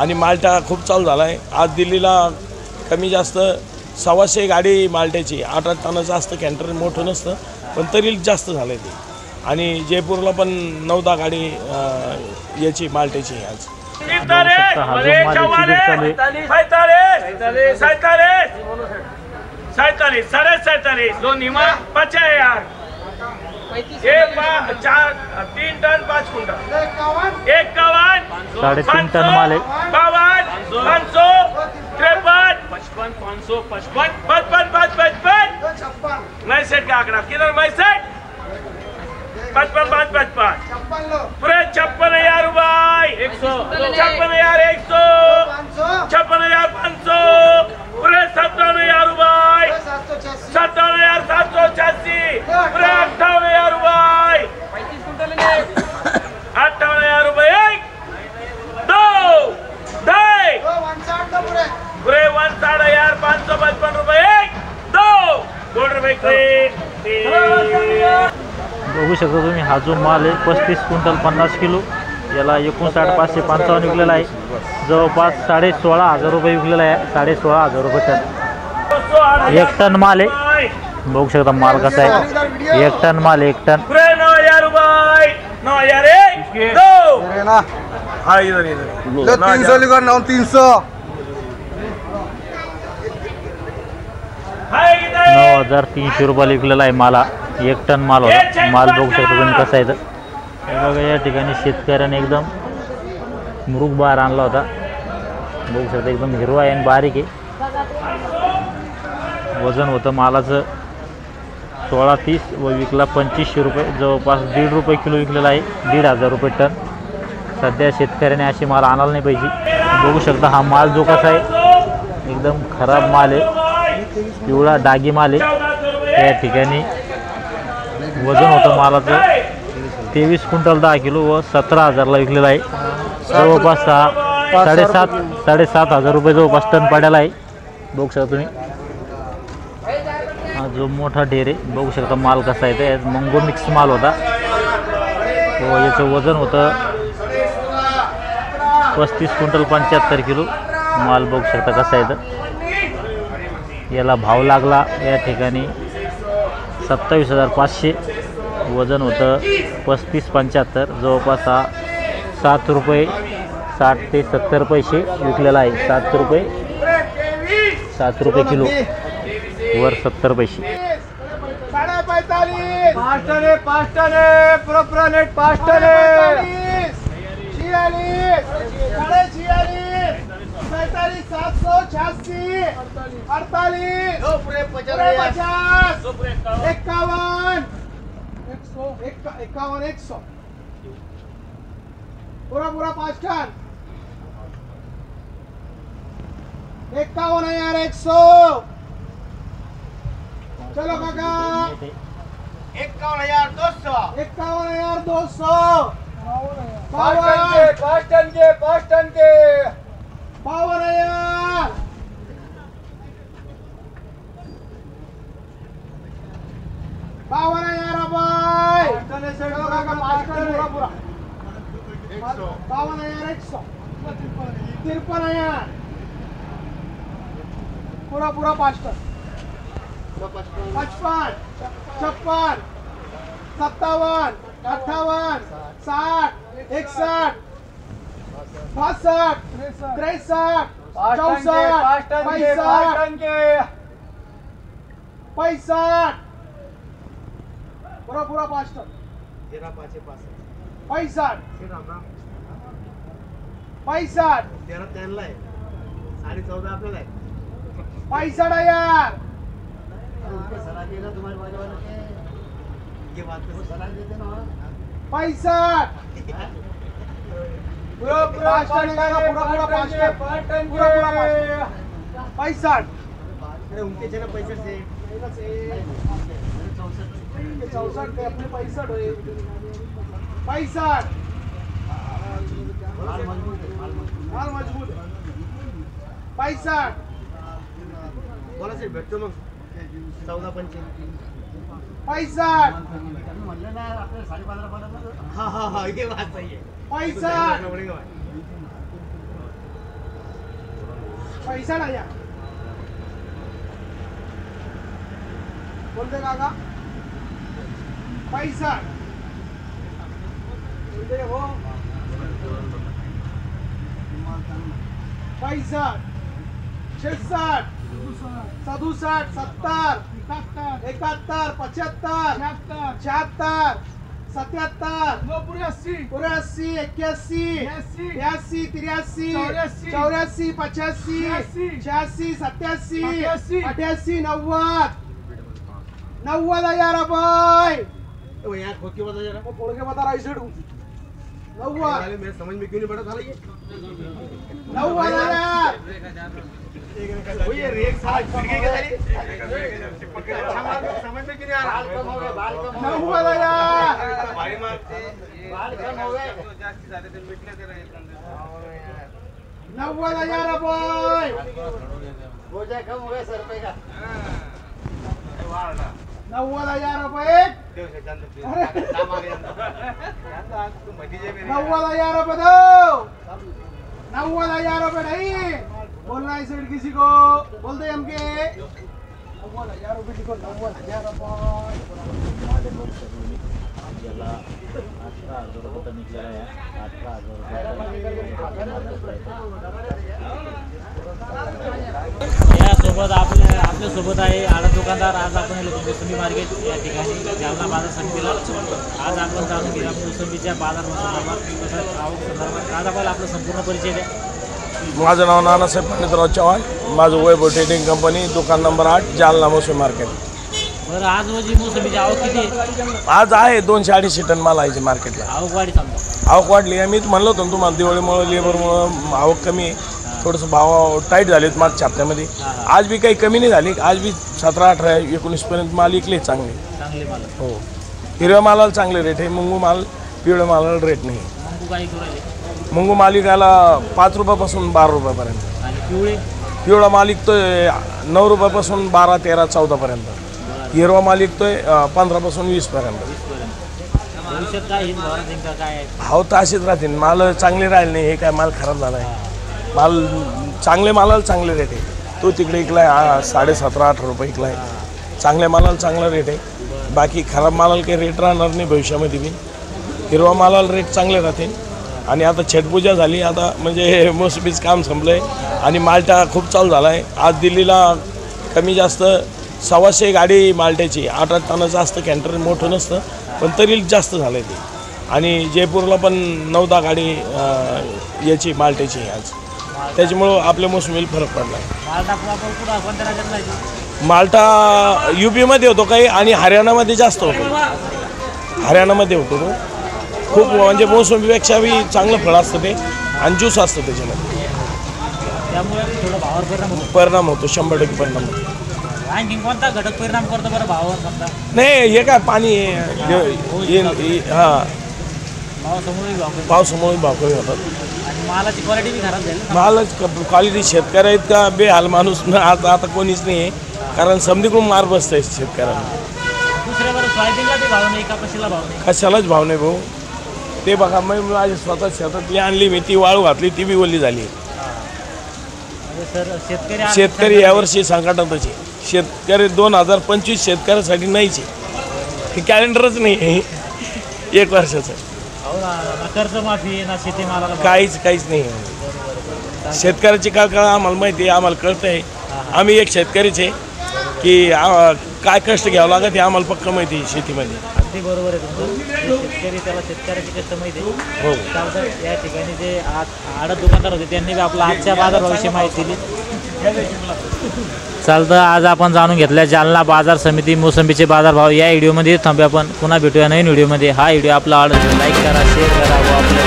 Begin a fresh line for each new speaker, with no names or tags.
आणि माल्टा खूप चालू झाला आहे। आज दिल्लीला कमी जास्त 125 गाडी माल्ट्याची, 8 टनाचं असतं, कॅन्टर मोठं नसतं पण तरी जास्त झालं ते। आणि जयपूरला पण 9-10 गाडी याची माल्ट्याची आज।
ये 3 टन 5 कुंटल 51
3.5 टन माल है।
52 500 53 55 555 55 55 मैं सेट का आंकड़ा किधर मैं सेट 55 5 55 पूरे 56,000 रुपए 56,100 56,500 पूरे 57,000 रुपए 57,786 पूरे 58,000 रुपए 58,000 रुपए 2 2 पूरे 59,555 रुपए 2 गोल्ड रुपये।
बघू शकता तुम्ही हा जो माल आहे 35 क्विंटल 50 किलो, याला 59,555 विकलेला आहे। जवळपास 16,500 रुपये विकलेला आहे, 16,500 रुपये टन। 1 टन माल आहे, बघू शकता माल कसा आहे। 1 टन माल, 1 टन।
9,000 रुपये 9,000 2
हाँ इधर इधर
300 लिखो 300
9,300 रुपये विकलेला आहे माला। 1 टन माल होता। माल बघू शकता तुम्ही कसा आहे। हे बघा या ठिकाणी शेतकऱ्याने एकदम मृग बार आणला होता, बघू शकता एकदम हिरवा आहे आणि बारीक आहे। वजन होतं मालाचं 1630 व विकला 2500 रुपये, जवळपास 1.5 रुपये किलो विकलेला आहे, 1,500 रुपये टन। सध्या शेतकऱ्याने अशी माल आणायला नाही पाहिजे। बघू शकता हा माल जो कसा आहे, एकदम खराब माल आहे, पिवळा डागी माल आहे। या ठिकाणी वजन होतं मालाचं 23 क्विंटल 10 किलो व 17,000ला विकलेला आहे। जवळपास 7,500 रुपये जवळपास टन पडायला आहे। बघू शकता तुम्ही हा जो मोठा ढेर आहे, बघू शकता माल कसा आहे। त्यात मंगो मिक्स माल होता व याचं वजन होतं 35 क्विंटल 75 किलो। माल बघू शकता कसा आहे। याला भाव लागला या ठिकाणी 27,500, वजन होतं 35-75, जवळपास 7 रुपये 60 ते 70 पैसे विकलेला आहे। 7 रुपये किलो वर 70 पैसे।
5 टन प्रोप्रोनेट 5 टन 4786 48 51 100 पूरा 5 टन 51,100। चलो काका 51,200 51,200 5 टन के 52,000 52,000 भाई 52,100 53,000 पूरा 5 टन 55 56 57 58 60 61 62 63 64 65 पूरा 5 टन 65 65
13 आहे 14.5 आपल्याला आहे
65,000
उनके जगह पैसे से
64 अपने 65 माल मजबूत है 65
बोला से भेटतो मग 14.5
65
म्हणलं ना आपल्याला 15.5 हा ये बात सही है
65 पैसा नाही या बोलते काका पैसा बोलते हो पैसा 66 67 70 71 75 76 77 83 81 82 83 84 85 86 87 88 90 90,000 रुपये
यार खोल के बता जरा
फोड़ के बता रहा इसे 90
मेरे समझ में क्यों नहीं पड़ा था ये
90,000
ये रेक साला फिर के साली अच्छा मार समझ में क्यों नहीं आ रहा बाल कम हो गए
90,000
भाई मारते बाल कम हो गए
90,000 रुपये
हो जाए कम हो गए 100 रुपए का
90,000 रुपये 90,000 रुपये दो 90,000 रुपये नहीं बोलना है सेठ किसी को बोल दे हम के 90,000 रुपये लिखो 90,000 रुपये
याला 18,000 रुपये टन निघालेला आहे 18,000 यासोबत आपल्यासोबत आहे आडा दुकानदार. आज आपण मोसंबी मार्केट या ठिकाणी जालना बाजार समितीला आज आपण जाणून घेऊया मोसंबीच्या बाजार आवक संदर्भात. आज आपल्याला आपला संपूर्ण परिचय द्या.
माझं नाव नानासाहेब पंडितराव चव्हाण. माझं वैभव ट्रेडिंग कंपनी, दुकान नंबर 8, जालना मोसंबी मार्केट.
बरं, आज रोजी मोसंबीची आवक किती आहे?
आज आहे 200-250 टन माल आहे मार्केटला.
आवक वाढी समजा.
आवक वाढली आहे. मीच म्हणलं होतं ना तुम्हाला, दिवाळीमुळं लेबरमुळं आवक कमी आहे. थोडंसं भाव टाईट झालेत मागच्या हप्त्यामध्ये. आज बी काही कमी नाही झाली. आज बी 17, 18, 19पर्यंत माल विकले चांगले
माल.
हो. हिरव्या मालाला चांगले रेट आहे. मुंगू माल, पिवळ्या मालाला रेट नाही.
मुंगू काही करू राहिले?
मुंगू माल विकायला 5 रुपयापासून 12 रुपयापर्यंत.
आणि
पिवळा माल विकतोय 9 रुपयापासून 12, 13, 14पर्यंत. हिरवा माल विकतोय 15पासून 20पर्यंत.
भविष्यात काय काय
भाव तर असेच राहतील. माल चांगले राहिले नाही. हे काय माल खराब झाला आहे. माल चांगले मालाला चांगले रेट आहे. तो तिकडे विकलाय 17-18 रुपये विकलाय. चांगल्या मालाला चांगला रेट आहे. बाकी खराब मालाला काही रेट राहणार नाही भविष्यामध्ये बी. हिरवा मालाला रेट चांगले राहतील. आणि आता छटपूजा झाली. आता म्हणजे मोसंबीचं काम संपलं आहे आणि माल्टा खूप चालू झाला आहे. आज दिल्लीला कमी जास्त 125 गाडी माल्ट्याची. 8-8 टनाचं असतं कॅन्टर, मोठं नसतं पण तरी जास्त झालं आहे ते. आणि जयपूरला पण 9-10 गाडी याची माल्ट्याची आज. त्याच्यामुळं आपल्या मोसंबीला फरक पडला आहे. माल्टा UP-मध्ये होतो काही आणि हरियाणामध्ये जास्त होतो. हरियाणामध्ये होतो तो. खूप म्हणजे मोसंबीपेक्षा बी चांगलं फळ असतं ते आणि ज्यूस असतं त्याच्यामध्ये.
त्यामुळे थोडा भावावर
परिणाम होतो. 100% परिणाम होतो.
आणखी कोणता घटक परिणाम करतो बरं भावावर समजा?
नाही, हे काय पाणी हां पावसामुळे भाव कमी होतात.
आणि मालाची क्वालिटी बी खराब झाली.
मालच क्वालिटी शेतकरी आहेत का बेहाल माणूस आता कोणीच नाही आहे. कारण समधीकडून मार बसत आहे शेतकऱ्यांना.
दुसऱ्या बरं सोयाबीनला बी भाव नाही, कपाशीला भाव नाही.
कशालाच भाव नाही भाऊ. ते बघा, मी माझी स्वतः शेतातली आणली मी, ती वाळू घातली, ती बी ओली झाली.
सर
शेतकरी यावर्षी संकटातच आहे. शेतकरी 2025 शेतकऱ्यासाठी नाहीच आहे. हे कॅलेंडरच नाही आहे 1 वर्षाचं.
कर्जमाफी ना शेती मालाला
काहीच नाही. शेतकऱ्याची काय आम्हाला माहिती आहे. आम्हाला कळतं आहे. आम्ही एक शेतकरीच आहे की काय कष्ट घ्यावं लागत हे आम्हाला पक्क माहिती आहे शेतीमध्ये.
अगदी बरोबर आहे तुमचं. शेतकरी त्याला शेतकऱ्याची कष्ट माहिती आहे.
हो.
त्यानंतर या ठिकाणी जे आडत दुकानदार होते त्यांनी बी आपला आजच्या बाजारभावाविषयी माहिती दिली. चालतं. आज आपण जाणून घेतल्या जालना बाजार समिती मोसंबीचे बाजारभाव. या व्हिडिओमध्ये थांबूया. आपण पुन्हा भेटूया नवीन व्हिडिओमध्ये. हा व्हिडिओ आपला आवडला लाईक करा, शेअर करा व आपल्या